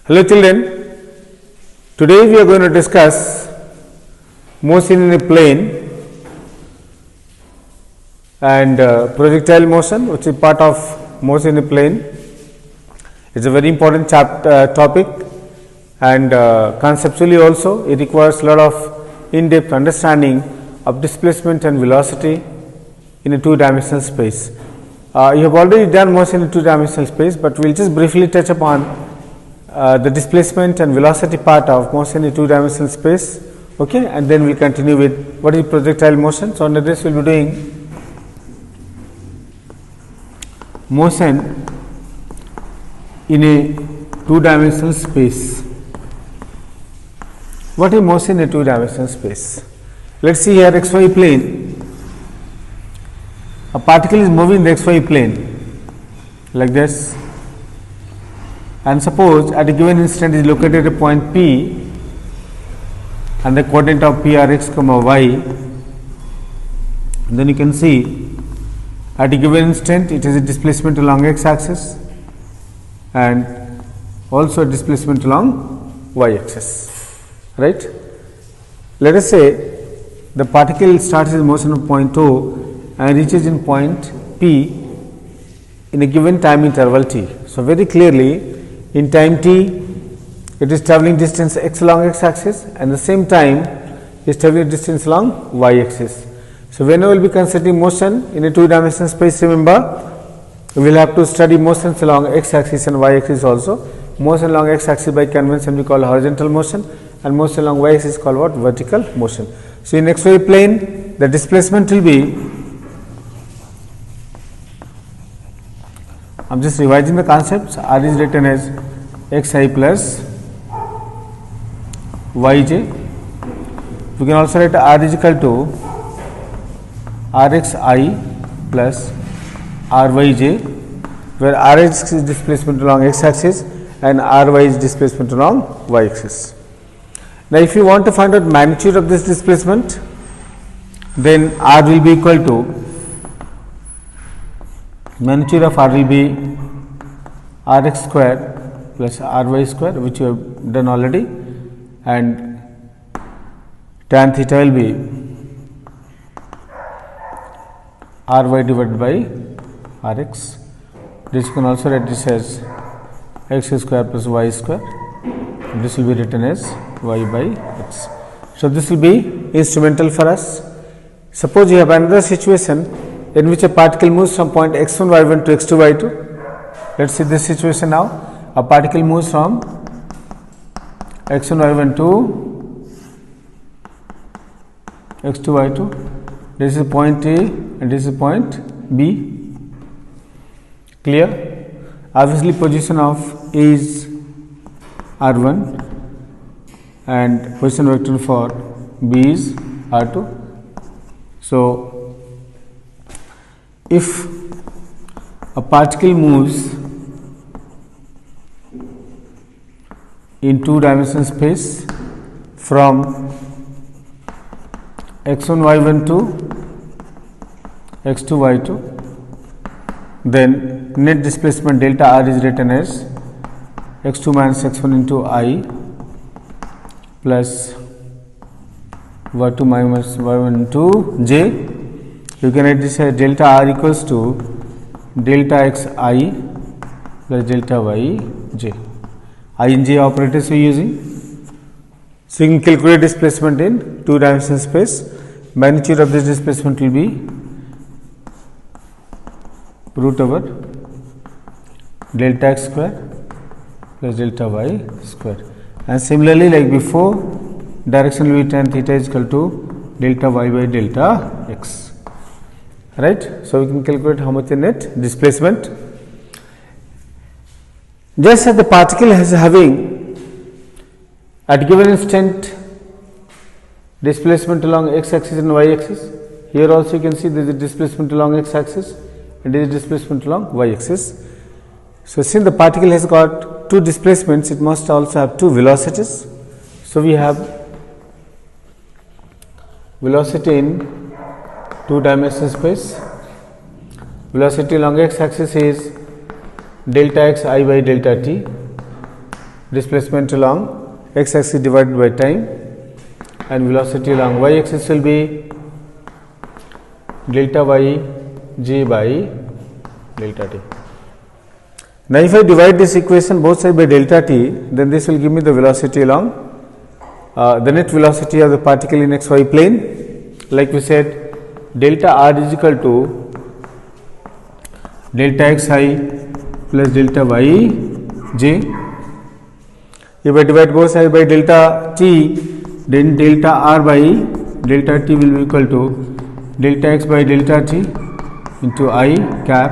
Hello children, today we are going to discuss motion in a plane and projectile motion, which is part of motion in a plane. It is a very important topic, and conceptually also it requires a lot of in-depth understanding of displacement and velocity in a two-dimensional space. You have already done motion in two-dimensional space, but we will just briefly touch upon the displacement and velocity part of motion in two-dimensional space, okay, and then we will continue with what is projectile motion. So, under this we will be doing motion in a two-dimensional space. What is motion in a two-dimensional space? Let us see here xy plane. A particle is moving in the xy plane like this, and suppose at a given instant is located at a point P and the coordinate of P are x comma y. Then you can see at a given instant it is a displacement along x axis and also a displacement along y axis, right. Let us say the particle starts its motion of point O and reaches in point P in a given time interval t. So, very clearly in time t it is travelling distance x along x axis and the same time it is travelling distance along y axis. So, when we will be considering motion in a two-dimensional space, remember we will have to study motions along x axis and y axis also. Motion along x axis by convention we call horizontal motion, and motion along y axis is called what? Vertical motion. So, in xy plane the displacement will be, I am just revising the concepts. R is written as xi plus yj. We can also write R is equal to rxi plus ryj, where rx is displacement along x axis and ry is displacement along y axis. Now, if you want to find out magnitude of this displacement, then R will be equal to, magnitude of R will be Rx square plus Ry square, which you have done already, and tan theta will be Ry divided by Rx. This you can also write this as x square plus y square. This will be written as y by x. So, this will be instrumental for us. Suppose you have another situation in which a particle moves from point x1 y1 to x2 y2. Let us see this situation now. A particle moves from x1 y1 to x2 y2. This is point A and this is point B. Clear? Obviously, position of A is r1 and position vector for B is r2. So, if a particle moves in two-dimensional space from x1 y1 to x2 y2, then net displacement delta r is written as x2 minus x1 into I plus y2 minus y1 into j. You can write this as delta r equals to delta x I plus delta y j. I and j operators we are using. So, you can calculate displacement in two-dimensional space. Magnitude of this displacement will be root over delta x square plus delta y square. And similarly, like before, direction will be tan theta is equal to delta y by delta x. Right. So, we can calculate how much the net displacement. Just as the particle is having at given instant displacement along x axis and y axis, here also you can see there is a displacement along x axis and there is displacement along y axis. So, since the particle has got two displacements, it must also have two velocities. So, we have velocity in two-dimensional space. Velocity along x axis is delta x I by delta t, displacement along x axis divided by time, and velocity along y axis will be delta y j by delta t. Now, if I divide this equation both sides by delta t, then this will give me the velocity along the net velocity of the particle in xy plane. Like we said, delta r is equal to delta xi plus delta y j. If I divide both sides by delta t, then delta r by delta t will be equal to delta x by delta t into I cap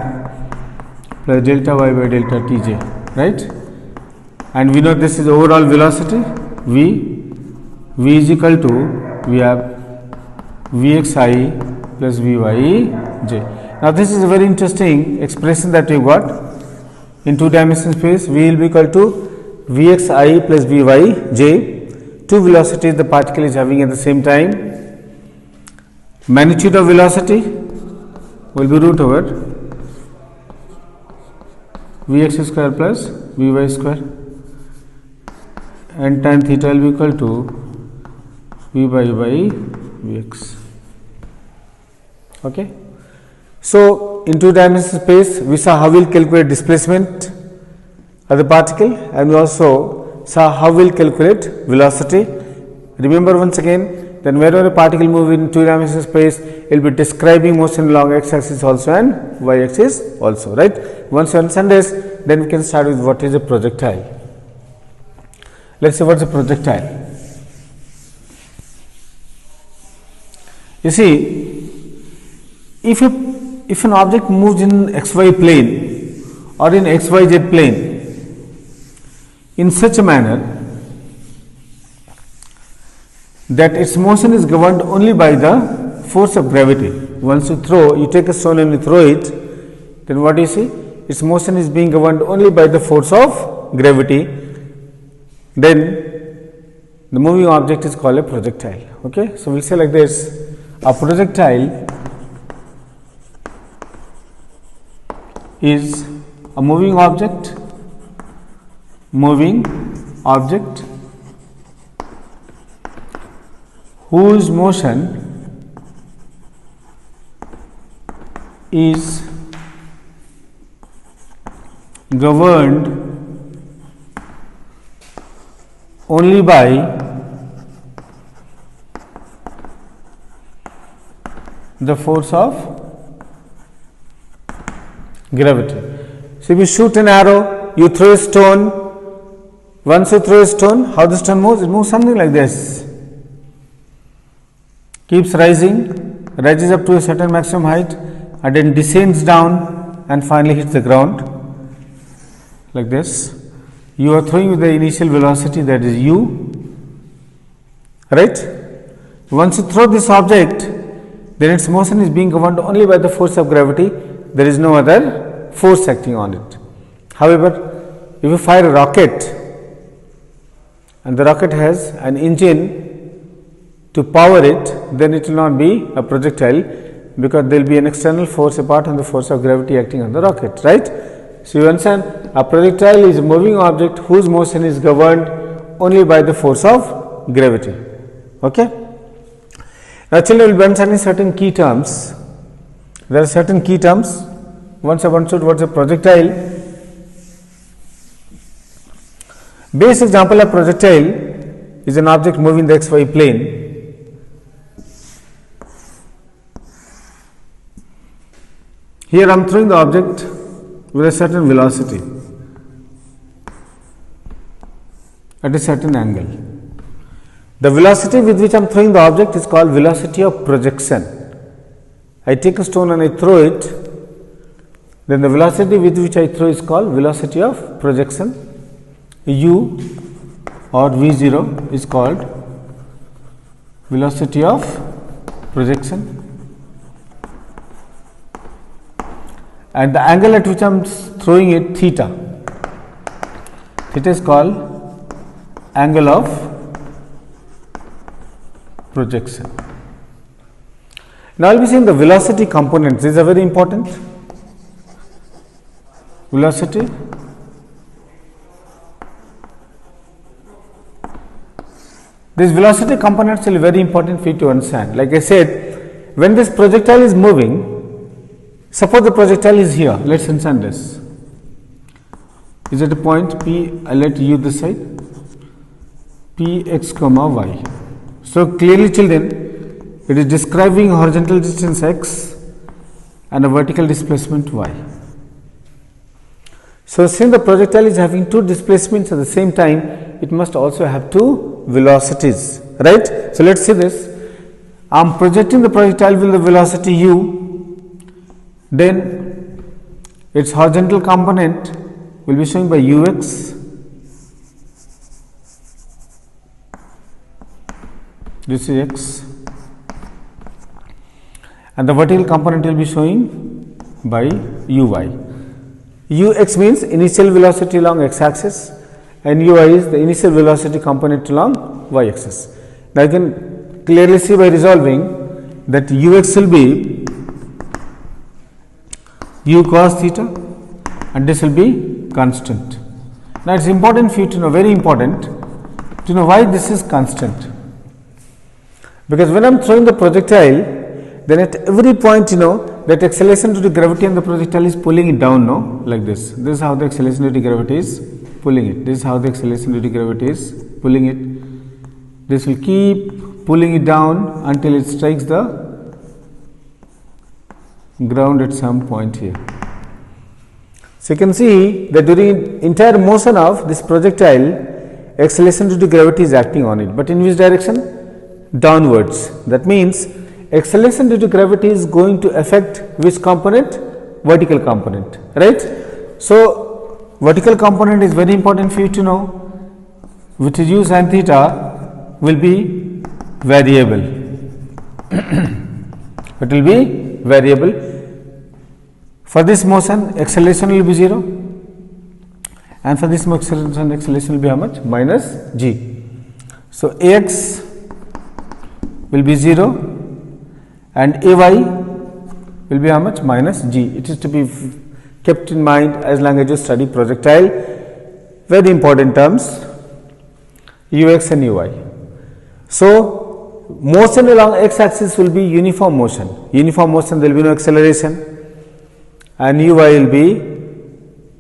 plus delta y by delta tj, right? And we know this is overall velocity v is equal to, we have vxi plus vyj. Now, this is a very interesting expression that we got in 2 dimensional space. V will be equal to vxi plus vyj, 2 velocities the particle is having at the same time. Magnitude of velocity will be root over vx square plus vy square, and tan theta will be equal to v by vx. Okay. So, in 2 dimensional space, we saw how we will calculate displacement of the particle, and we also saw how we will calculate velocity. Remember once again, then wherever a particle move in 2 dimensional space, it will be describing motion along x axis also and y axis also, right. Once you understand this, then we can start with what is a projectile. Let us see what is a projectile. You see, if an object moves in xy plane or in xyz plane in such a manner that its motion is governed only by the force of gravity. Once you take a stone and you throw it, then what do you see? Its motion is being governed only by the force of gravity. Then the moving object is called a projectile. Okay, so we'll say like this: a projectile is a moving object whose motion is governed only by the force of gravity. So, if you shoot an arrow, you throw a stone. Once you throw a stone, how the stone moves? It moves something like this. Keeps rising, rises up to a certain maximum height, and then descends down and finally hits the ground like this. You are throwing with the initial velocity, that is u, right. Once you throw this object, then its motion is being governed only by the force of gravity. There is no other force acting on it. However, if you fire a rocket and the rocket has an engine to power it, then it will not be a projectile, because there will be an external force apart from the force of gravity acting on the rocket, right. So, you understand, a projectile is a moving object whose motion is governed only by the force of gravity. Okay. Now, children will be understanding certain key terms. There are certain key terms. Once I understood what is a projectile, base example of projectile is an object moving the xy plane. Here I am throwing the object with a certain velocity at a certain angle. The velocity with which I am throwing the object is called velocity of projection. I take a stone and I throw it, then the velocity with which I throw is called velocity of projection. U or V0 is called velocity of projection, and the angle at which I am throwing it, theta is called angle of projection. Now, I will be seeing the velocity components. These are very important. Velocity These velocity components will be very important for you to understand. Like I said, when this projectile is moving, suppose the projectile is here, let us understand this. Is at a point P, I let U this side, P x comma y. So clearly children, it is describing horizontal distance x and a vertical displacement y. So since the projectile is having two displacements at the same time, it must also have two velocities, right? So let us see this. I am projecting the projectile with the velocity u, then its horizontal component will be showing by ux, this is x, and the vertical component will be showing by uy. Ux means initial velocity along x axis and ui is the initial velocity component along y axis. Now, you can clearly see by resolving that ux will be u cos theta and this will be constant. Now, it is important for you to know, very important to know why this is constant. Because when I am throwing the projectile, then at every point that acceleration due to gravity and the projectile is pulling it down, like this. This is how the acceleration due to gravity is pulling it. This is how the acceleration due to gravity is pulling it. This will keep pulling it down until it strikes the ground at some point here. So you can see that during entire motion of this projectile, acceleration due to gravity is acting on it, but in which direction? Downwards. That means acceleration due to gravity is going to affect which component? Vertical component, right? So vertical component is very important for you to know, which is u sin theta will be variable. It will be variable. For this motion, acceleration will be 0, and for this motion, acceleration will be how much? Minus g. So ax will be 0 and ay will be how much? Minus g. It is to be kept in mind as long as you study projectile. Very important terms, ux and uy. So motion along x axis will be uniform motion. Uniform motion, there will be no acceleration, and uy will be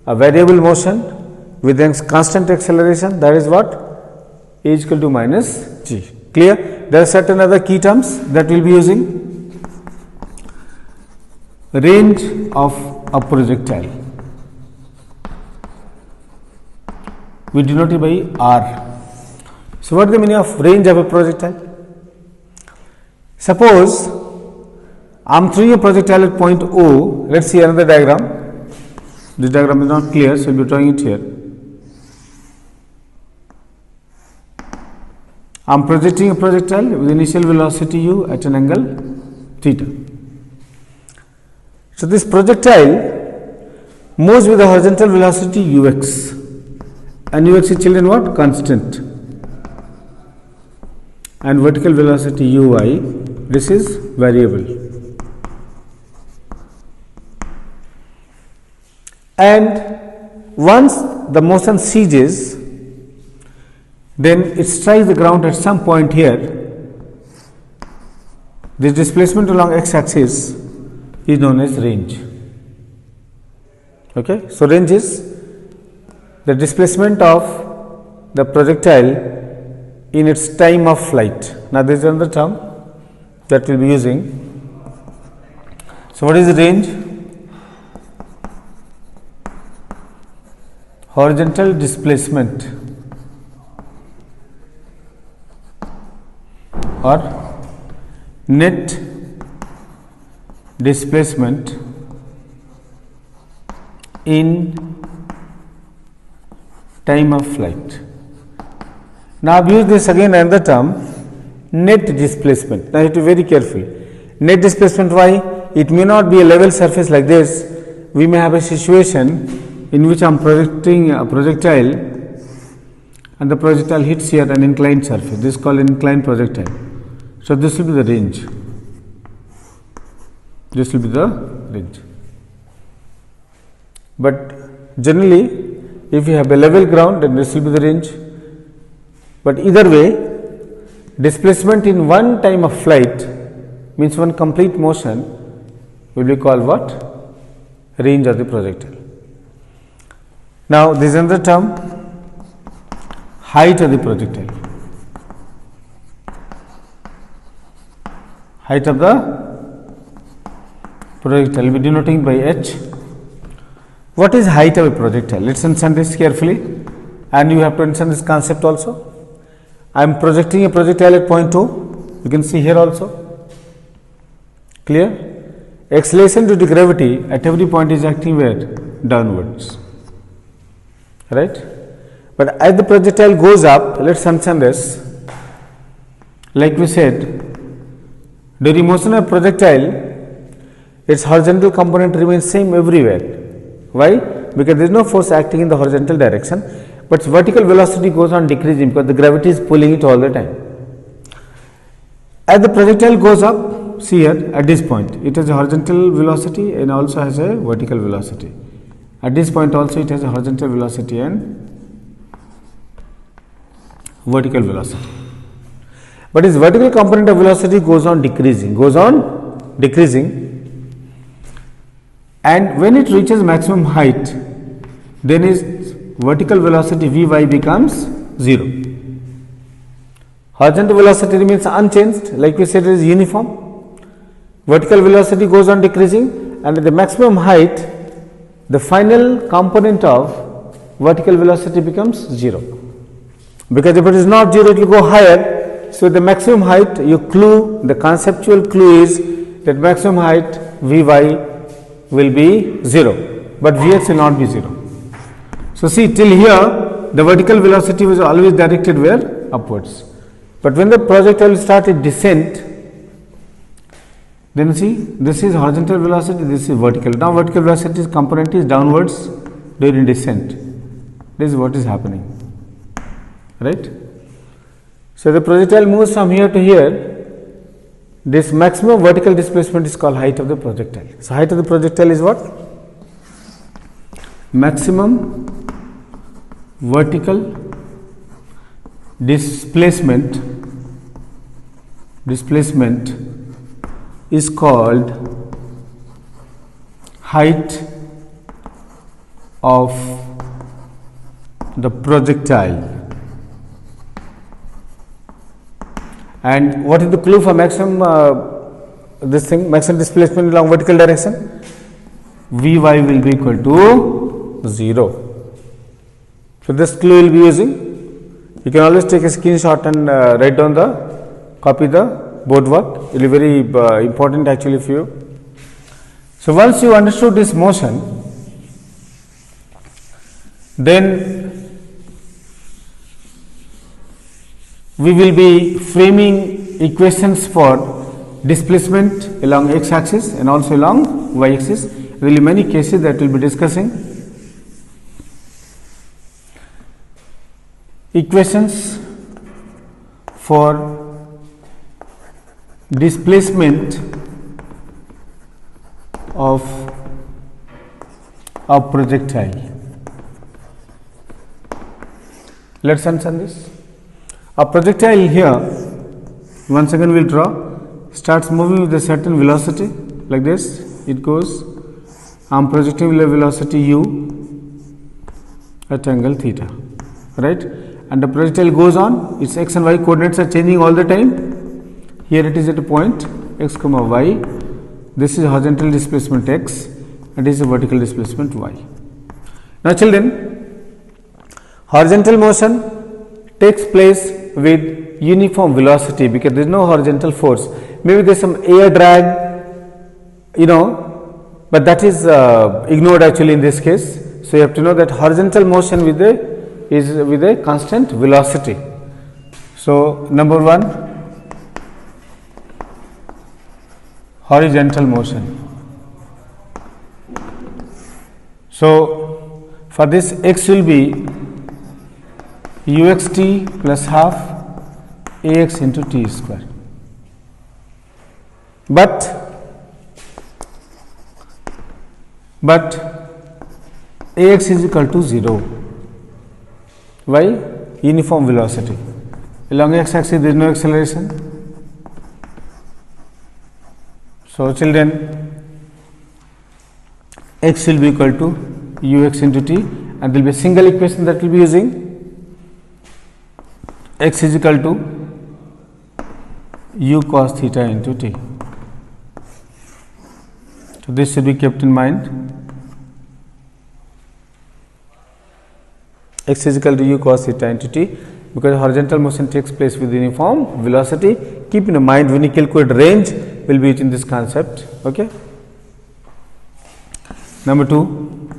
a variable motion with a constant acceleration. That is what? A is equal to minus g. Clear? There are certain other key terms that we will be using. Range of a projectile, we denote it by r. So what is the meaning of range of a projectile? Suppose I am throwing a projectile at point O. Let us see another diagram. This diagram is not clear, so we will be drawing it here. I am projecting a projectile with initial velocity u at an angle theta. So this projectile moves with a horizontal velocity ux, and ux is children what? Constant, and vertical velocity ui, this is variable. And once the motion ceases, then it strikes the ground at some point here. This displacement along x axis is known as range. Okay. So range is the displacement of the projectile in its time of flight. Now there is another term that we will be using. So what is the range? Horizontal displacement or net displacement in time of flight. Now, I have used this again another term, net displacement. Now, you have to be very careful. Net displacement, why? It may not be a level surface like this. We may have a situation in which I am projecting a projectile and the projectile hits here an inclined surface. This is called inclined projectile. So, this will be the range. This will be the range. But generally, if you have a level ground, then this will be the range. But either way, displacement in one time of flight means one complete motion will be called what? Range of the projectile. Now, this is another term, height of the projectile. Height of the projectile will be denoting by h. What is height of a projectile? Let us understand this carefully, and you have to understand this concept also. I am projecting a projectile at point O, you can see here also, clear? Acceleration due to gravity at every point is acting where? Downwards, right? But as the projectile goes up, let us understand this, like we said, during motion of projectile, its horizontal component remains same everywhere. Why? Because there is no force acting in the horizontal direction, but its vertical velocity goes on decreasing because the gravity is pulling it all the time. As the projectile goes up, see here at this point, it has a horizontal velocity and also has a vertical velocity. At this point also it has a horizontal velocity and vertical velocity. But its vertical component of velocity goes on decreasing, and when it reaches maximum height, then its vertical velocity Vy becomes 0. Horizontal velocity remains unchanged, like we said, it is uniform. Vertical velocity goes on decreasing, and at the maximum height, the final component of vertical velocity becomes 0. Because if it is not 0, it will go higher. So, the maximum height, the conceptual clue is that maximum height Vy will be 0, but Vx will not be 0. So, see till here the vertical velocity was always directed where? Upwards. But when the projectile started descent, then see this is horizontal velocity, this is vertical. Now, vertical velocity component is downwards during descent. This is what is happening, right? So, the projectile moves from here to here. This maximum vertical displacement is called height of the projectile. So, height of the projectile is what? Maximum vertical displacement is called height of the projectile. And what is the clue for maximum maximum displacement along vertical direction? Vy will be equal to 0. So, this clue will be using. You can always take a screenshot and write down copy the board work. It will be very important actually for you. So, once you understood this motion, then we will be framing equations for displacement along x axis and also along y axis. There will be many cases that we will be discussing. Equations for displacement of a projectile. Let us understand this. A projectile here, once again we will draw, starts moving with a certain velocity like this. It goes, I am projecting with a velocity u at angle theta, right? And the projectile goes on, its x and y coordinates are changing all the time. Here it is at a point x comma y. This is horizontal displacement x and this is vertical displacement y. Now, children, horizontal motion takes place with uniform velocity because there is no horizontal force. Maybe there is some air drag, but that is ignored actually in this case. So, you have to know that horizontal motion is with a constant velocity. So, number 1, horizontal motion. So, for this x will be uxt plus half ax into t square. But ax is equal to 0. Why? Uniform velocity. Along x-axis there is no acceleration. So children, x will be equal to ux into t, and there will be a single equation that we will be using. X is equal to u cos theta into t. So this should be kept in mind. X is equal to u cos theta into t, because horizontal motion takes place with uniform velocity. Keep in mind, when you calculate range, we will be using this concept. Okay. Number 2,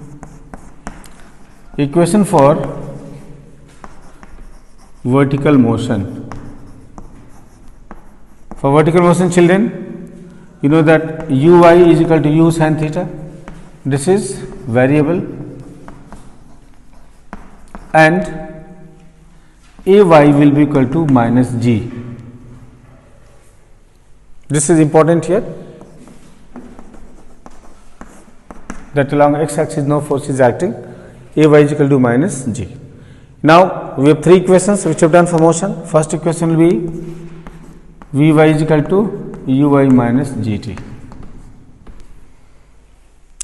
equation for vertical motion. For vertical motion, children, you know that uy is equal to u sin theta. This is variable, and ay will be equal to minus g. This is important here, that along x axis no force is acting. Ay is equal to minus g. Now we have 3 equations which we have done for motion. First equation will be vy is equal to uy minus gt.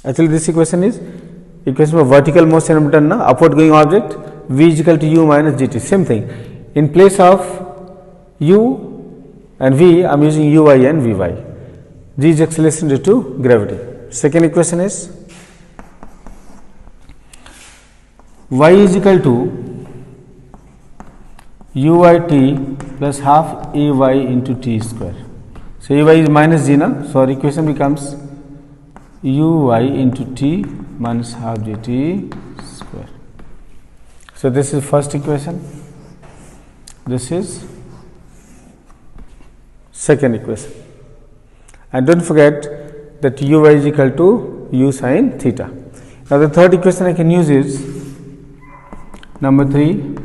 Actually this equation is equation for vertical motion we have done na, upward going object, v is equal to u minus gt. Same thing, in place of u and v I am using uy and vy. G is acceleration due to gravity. Second equation is y is equal to uyt plus half ay into t square. So ay is minus g na, so our equation becomes uy into t minus half gt square. So this is first equation, this is second equation, and don't forget that uy is equal to u sin theta. Now the third equation I can use is number 3,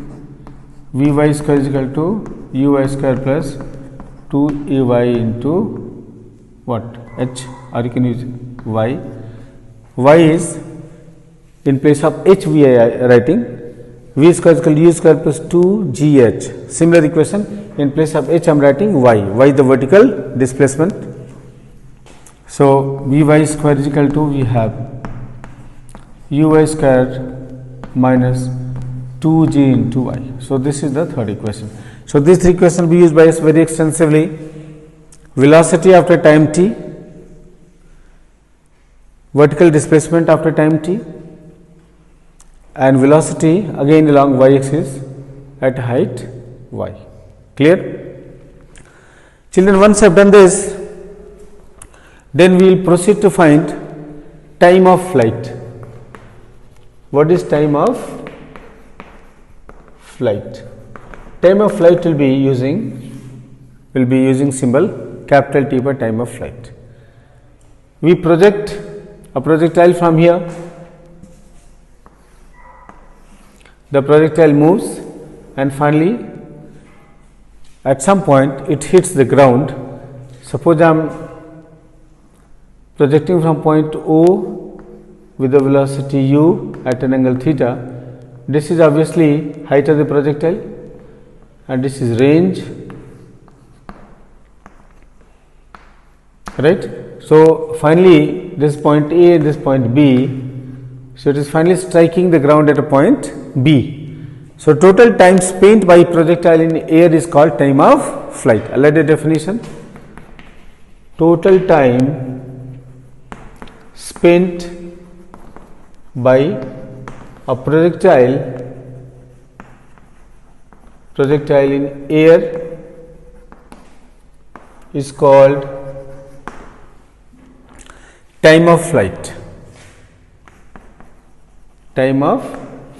vy square is equal to uy square plus 2ay into what, h, or you can use y. Y is in place of h we are writing, v square is equal to u square plus 2gh. Similar equation, in place of h I am writing y. Y is the vertical displacement. So vy square is equal to, we have uy square minus 2g into y. So this is the third equation. So these 3 equations will be used by us very extensively. Velocity after time t, vertical displacement after time t, and velocity again along y axis at height y. Clear? Children, once I have done this, then we will proceed to find time of flight. What is time of flight? Time of flight will be using symbol capital T for time of flight. We project a projectile from here. The projectile moves, and finally at some point it hits the ground. Suppose I am projecting from point O with the velocity u at an angle theta. This is obviously height of the projectile, and this is range, right. So finally this point A and this point B, so it is finally striking the ground at a point B. So total time spent by projectile in air is called time of flight. I will add a definition. Total time spent by a projectile in air is called time of flight. Time of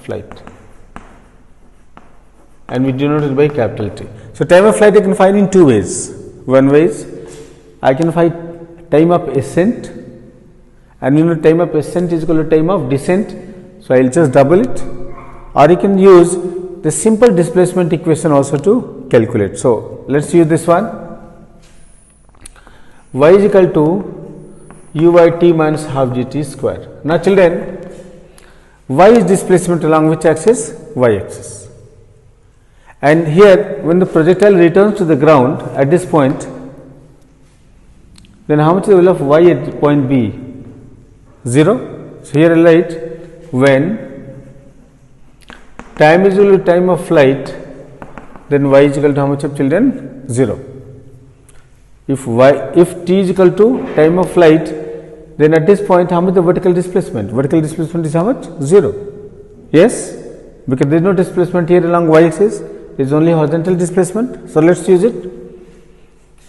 flight, and we denote it by capital T. So time of flight I can find in 2 ways. One way is I can find time of ascent, and you know time of ascent is equal to time of descent. So I will just double it, or you can use the simple displacement equation also to calculate. So let us use this one. Y is equal to uyt minus half gt square. Now children, y is displacement along which axis? Y axis, And here when the projectile returns to the ground at this point, then how much is the value of y at point B? 0. So here I write when time is equal to time of flight, then y is equal to how much of children? 0. If t is equal to time of flight, then at this point how much the vertical displacement? Vertical displacement is how much? 0. Yes, because there is no displacement here along y axis, there is only horizontal displacement. So let us use it.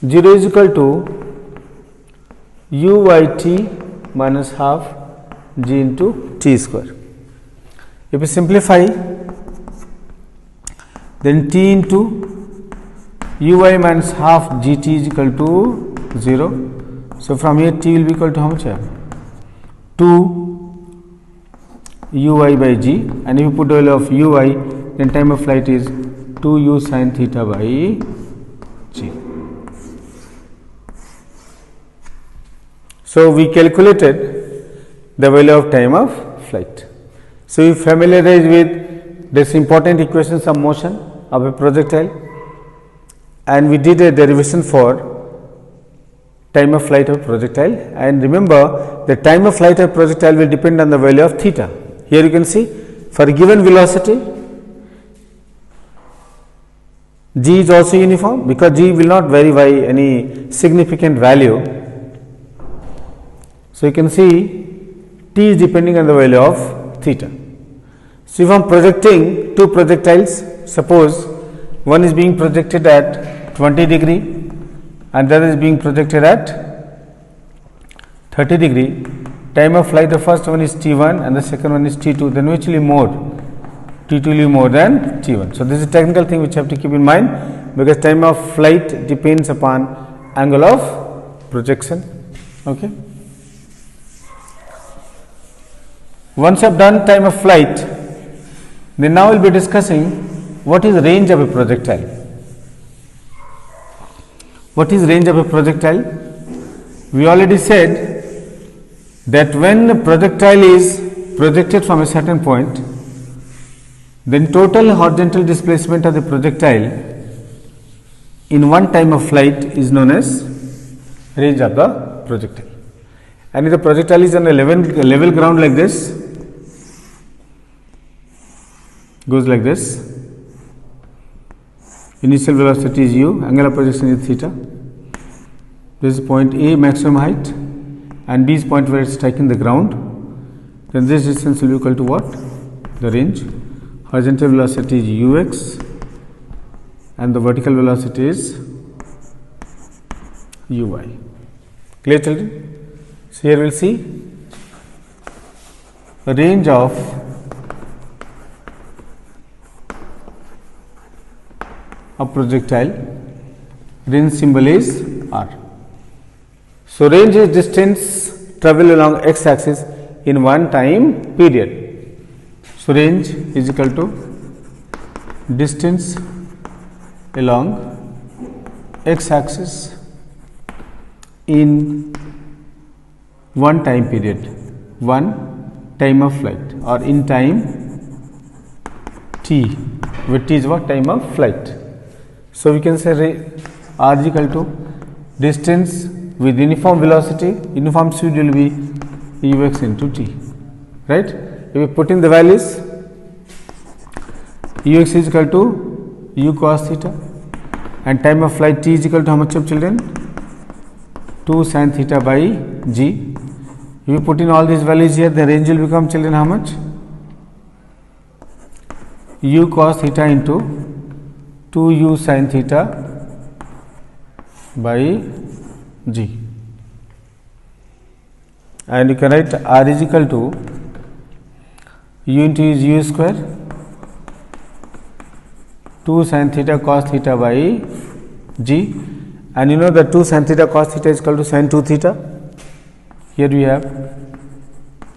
0 is equal to uyt minus half g into t square. If we simplify, then t into uy minus half gt is equal to 0. So from here t will be equal to how much? 2 uy by g, and if you put the value of uy, then time of flight is 2u sin theta by g. So we calculated the value of time of flight. So you familiarize with this important equations of motion of a projectile, and we did a derivation for time of flight of projectile. And remember, the time of flight of projectile will depend on the value of theta. Here you can see, for a given velocity, g is also uniform because g will not vary by any significant value. So you can see t is depending on the value of theta. So if I am projecting two projectiles, suppose one is being projected at 20 degree and the other is being projected at 30 degree, time of flight the first one is t1 and the second one is t2, then which will be more? t2 will be more than t1. So this is a technical thing which you have to keep in mind, because time of flight depends upon angle of projection. Okay. Once you have done time of flight, then now we will be discussing what is range of a projectile. What is range of a projectile? We already said that when the projectile is projected from a certain point, then total horizontal displacement of the projectile in one time of flight is known as range of the projectile. And if the projectile is on a level ground like this, goes like this, initial velocity is u, angular projection is theta, this is point A maximum height and B is point where it is striking the ground, then this distance will be equal to what? The range. Horizontal velocity is ux and the vertical velocity is uy. Clear, children? So here we will see a range of a projectile, range symbol is r. So range is distance travel along x axis in one time period. So range is equal to distance along x axis in one time period, one time of flight, or in time t, where t is what? Time of flight. So we can say r is equal to distance with uniform velocity, uniform speed will be ux into t, right? If we put in the values, ux is equal to u cos theta and time of flight t is equal to how much of children? 2 sin theta by g. If you put in all these values here, the range will become children how much? U cos theta into 2u sin theta by g. And you can write r is equal to u into u square 2 sin theta cos theta by g, and you know that 2 sin theta cos theta is equal to sin 2 theta. Here we have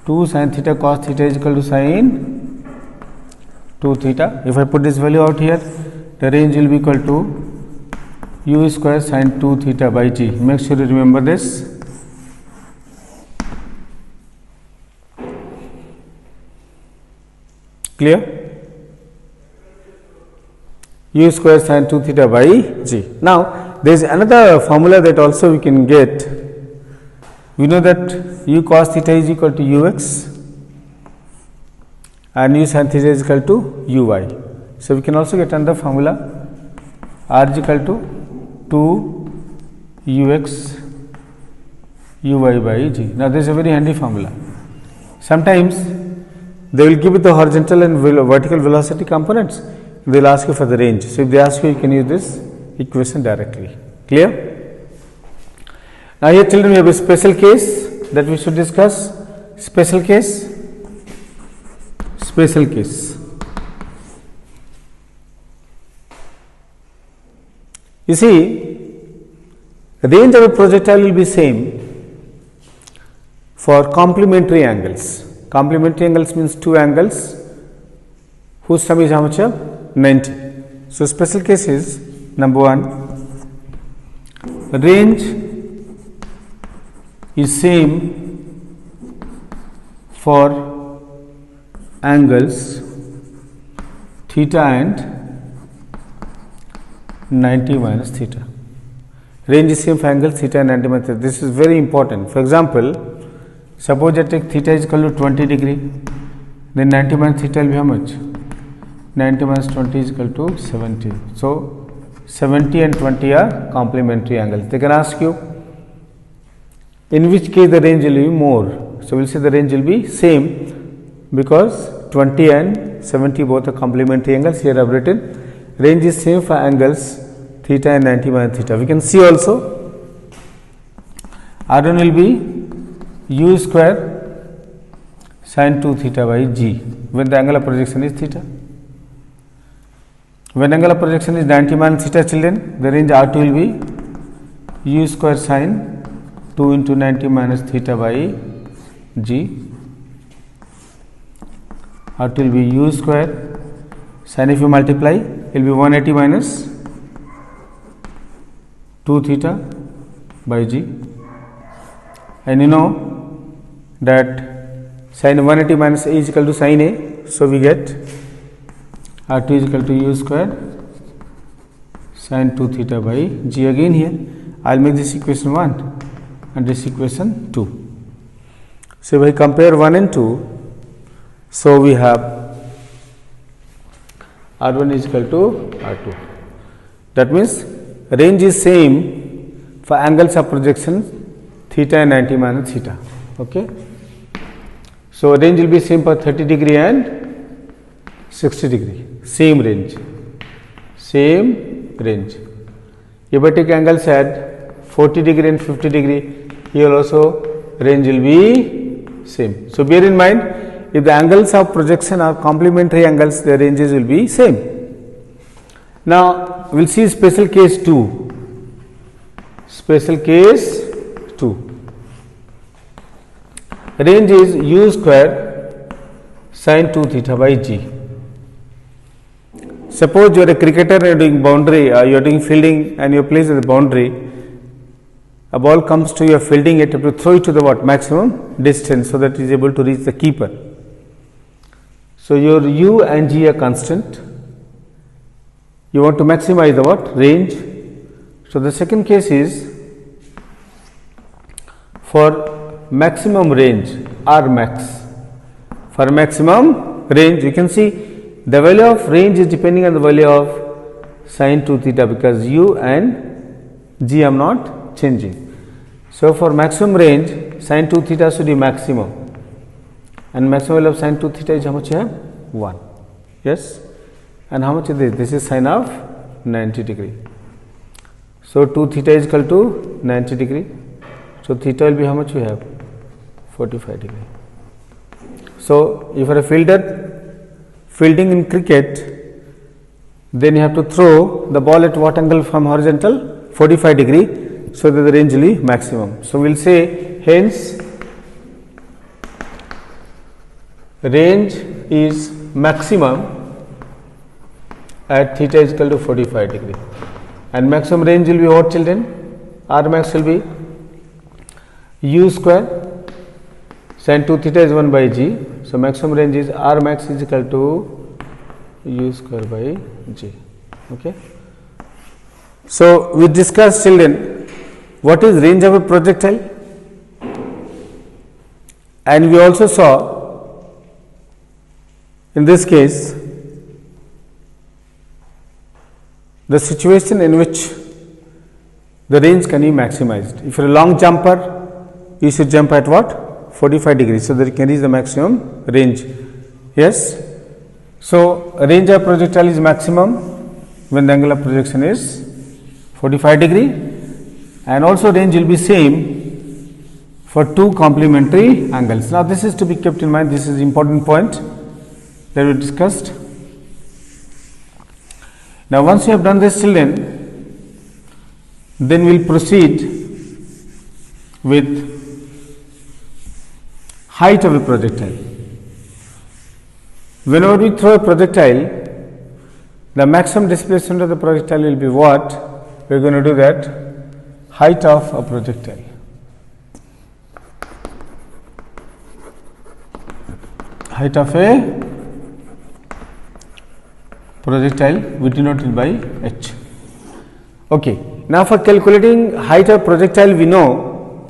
2 sin theta cos theta is equal to sin 2 theta. If I put this value out here, the range will be equal to u square sin 2 theta by g. Make sure you remember this. Clear? u square sin 2 theta by g. Now, there is another formula that also we can get. We know that u cos theta is equal to ux and u sin theta is equal to uy. So, we can also get another formula r is equal to 2 ux uy by g. Now, this is a very handy formula. Sometimes they will give you the horizontal and vertical velocity components, they will ask you for the range. So, if they ask you, you can use this equation directly. Clear? Now, here children, we have a special case that we should discuss. Special case. Special case. You see, the range of a projectile will be same for complementary angles. Complementary angles means two angles whose sum is how much? 90. So, special case is number 1, range is same for angles theta and 90 minus theta. Range is same for angles theta and 90 minus theta. This is very important. For example, suppose I take theta is equal to 20 degree, then 90 minus theta will be how much? 90 minus 20 is equal to 70. So, 70 and 20 are complementary angles. They can ask you, in which case the range will be more. So, we will say the range will be same because 20 and 70 both are complementary angles. Here I have written range is same for angles theta and 90 minus theta. We can see also R1 will be u square sin 2 theta by g when the angle of projection is theta. When angle of projection is 90 minus theta, children, the range R2 will be u square sin 2 into 90 minus theta by g. R2 will be u square sin, if you multiply, it will be 180 minus 2 theta by g, and you know that sin 180 minus a is equal to sin a. So, we get R2 is equal to u square sin 2 theta by g. Again here I will make this equation 1 and this equation 2. So, if I compare 1 and 2, so we have R1 is equal to R2. That means, range is same for angles of projection theta and 90 minus theta. Okay. So, range will be same for 30 degree and 60 degree, same range, same range. If I take angles at 40 degree and 50 degree, here also range will be same. So, bear in mind, if the angles of projection are complementary angles, the ranges will be same. Now, we will see special case 2. Special case 2. Range is u square sin 2 theta by g. Suppose you are a cricketer and you are doing boundary, you are doing fielding and you are placed at the boundary. A ball comes to your fielding, you have to throw it to the what? Maximum distance, so that it is able to reach the keeper. So, your u and g are constant. You want to maximize the what? Range. So, the second case is for maximum range R max. For maximum range, you can see the value of range is depending on the value of sin 2 theta, because u and g are not changing. So, for maximum range, sin 2 theta should be maximum, and maximum value of sin 2 theta is how much you have? 1. Yes. And how much is this? This is sin of 90 degree. So, 2 theta is equal to 90 degree. So, theta will be how much we have? 45 degree. So, if you are a fielder fielding in cricket, then you have to throw the ball at what angle from horizontal? 45 degree. So, that the range will be maximum. So, we will say hence range is maximum at theta is equal to 45 degree, and maximum range will be what, children? R max will be u square sin 2 theta is 1 by g. So, maximum range is R max is equal to u square by g. Okay. So, we discussed, children, what is range of a projectile, and we also saw in this case the situation in which the range can be maximized. If you are a long jumper, you should jump at what? 45 degrees, so that you can reach the maximum range. Yes. So, range of projectile is maximum when the angle of projection is 45 degree, and also range will be same for two complementary angles. Now, this is to be kept in mind. This is important point that we discussed. Now, once you have done this, children, then we will proceed with height of a projectile. Whenever we throw a projectile, the maximum displacement of the projectile will be what? We are going to do that, height of a projectile. Height of a projectile, we denote it by h. Okay. Now, for calculating height of projectile, we know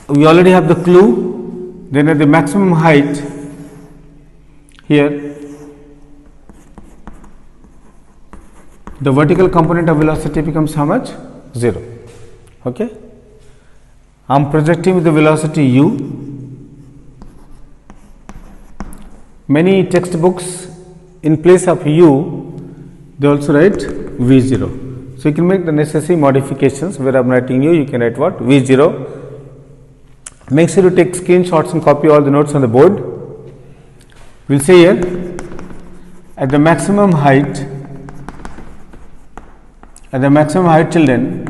we already have the clue. Then at the maximum height here, the vertical component of velocity becomes how much? 0. Okay. I am projecting with the velocity u. Many textbooks, in place of u, they also write v0. So, you can make the necessary modifications. Where I am writing u, you can write what? v0. Make sure you take screenshots and copy all the notes on the board. We will say here, at the maximum height, children,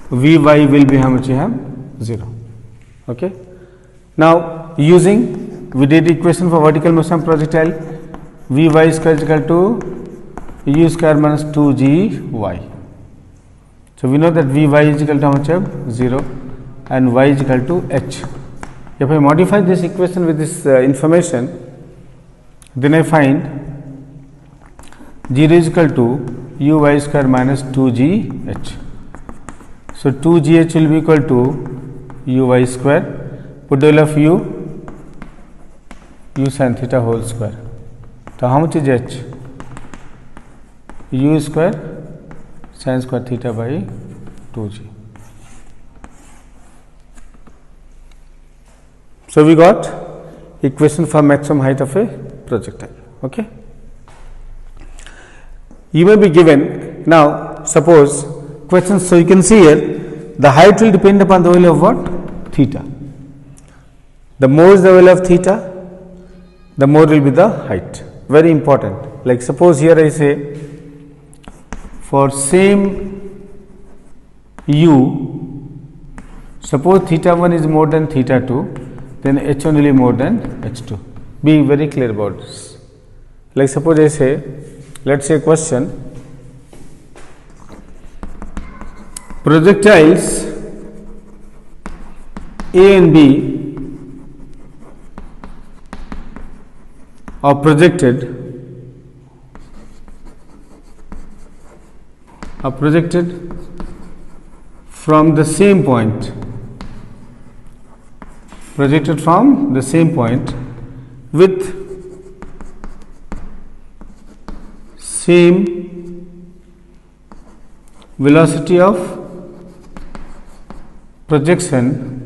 Vy will be how much you have? 0. Okay. Now, we did equation for vertical motion projectile, Vy square is equal to u square minus 2gy. So, we know that Vy is equal to how much you have? 0, and y is equal to h. If I modify this equation with this information, then I find 0 is equal to uy square minus 2gh. So, 2gh will be equal to uy square, put the value of u sin theta whole square. So, how much is h? U square sin square theta by 2g. So, we got equation for maximum height of a projectile. Okay. You may be given, now suppose question, so you can see here the height will depend upon the value of what? Theta. The more is the value of theta, the more will be the height. Very important. Like suppose here I say, for same u, suppose theta 1 is more than theta 2, then h 1 will be more than h 2. Be very clear about this. Like suppose I say, let us say question, projectiles A and B are projected from the same point, with same velocity of projection,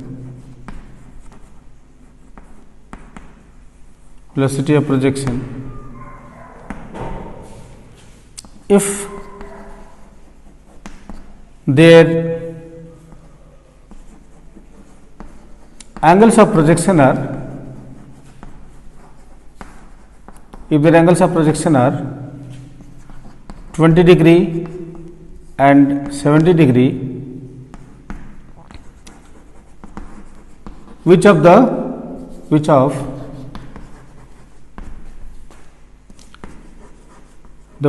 if their angles of projection are, 20 degree and 70 degree, which of the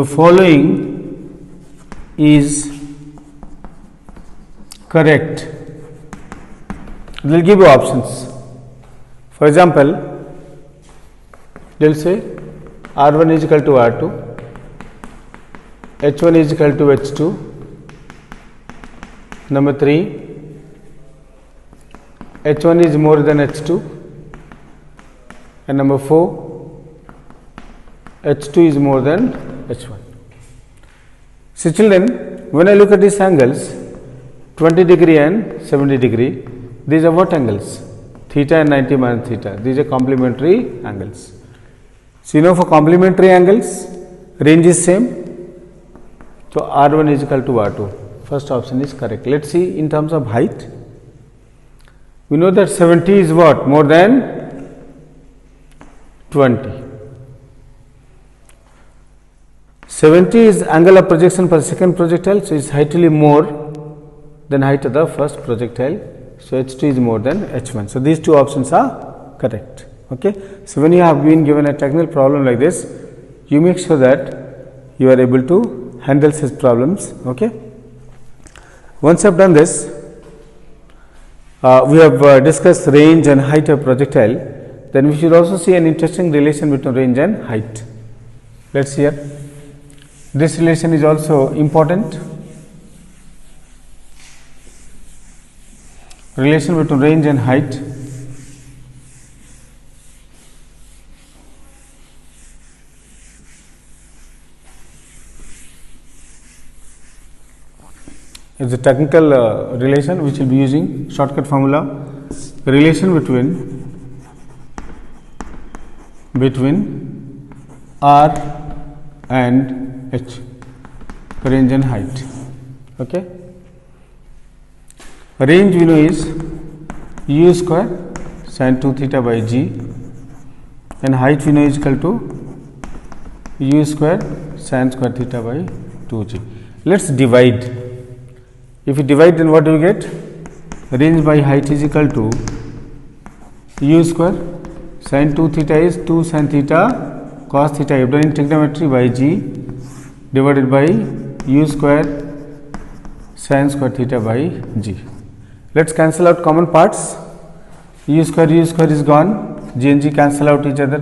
following is correct? They will give you options. For example, they will say R1 is equal to R2, H1 is equal to H2. Number 3, H1 is more than H2. And number 4, H2 is more than H1. So children, when I look at these angles, 20 degree and 70 degree, these are what angles? Theta and 90 minus theta. These are complementary angles. So you know, for complementary angles, range is same. So R1 is equal to R2. First option is correct. Let's see in terms of height. We know that 70 is what? More than 20. 70 is angle of projection per second projectile. So it's heightily more than height of the first projectile. So H2 is more than H1. So these two options are correct. Okay. So when you have been given a technical problem like this, you make sure that you are able to handle such problems. Okay. Once you have done this, we have discussed range and height of projectile. Then we should also see an interesting relation between range and height. Let's see here. This relation is also important. Relation between range and height. It's a technical relation which will be using shortcut formula. Relation between R and H, range and height. Okay. Range we know is u square sin 2 theta by g, and height we know is equal to u square sin square theta by 2g. Let's divide. If you divide, then what do you get? Range by height is equal to u square sin 2 theta is 2 sin theta cos theta if done in trigonometry by g divided by u square sin square theta by g. Let's cancel out common parts. U square is gone, g and g cancel out each other,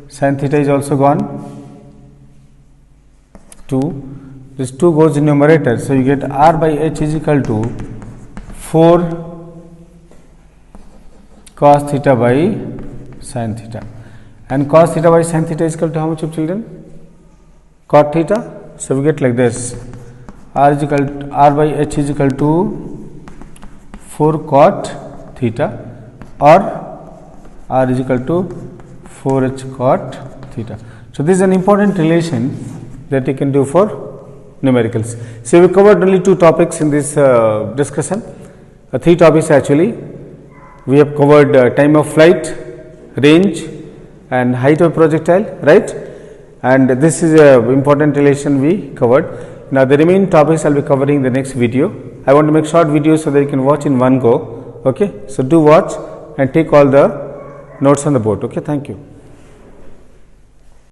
sin theta is also gone, 2. This 2 goes in numerator, so you get R by H is equal to 4 cos theta by sin theta, and cos theta by sin theta is equal to how much of children? Cot theta. So we get like this, R by H is equal to 4 cot theta, or R is equal to 4H cot theta. So this is an important relation that you can do for numericals. So we covered only 2 topics in this discussion, 3 topics actually. We have covered time of flight, range and height of projectile, right? And this is a important relation we covered. Now the remaining topics I will be covering in the next video. I want to make short videos so that you can watch in one go. Okay, so do watch and take all the notes on the board. Okay, thank you.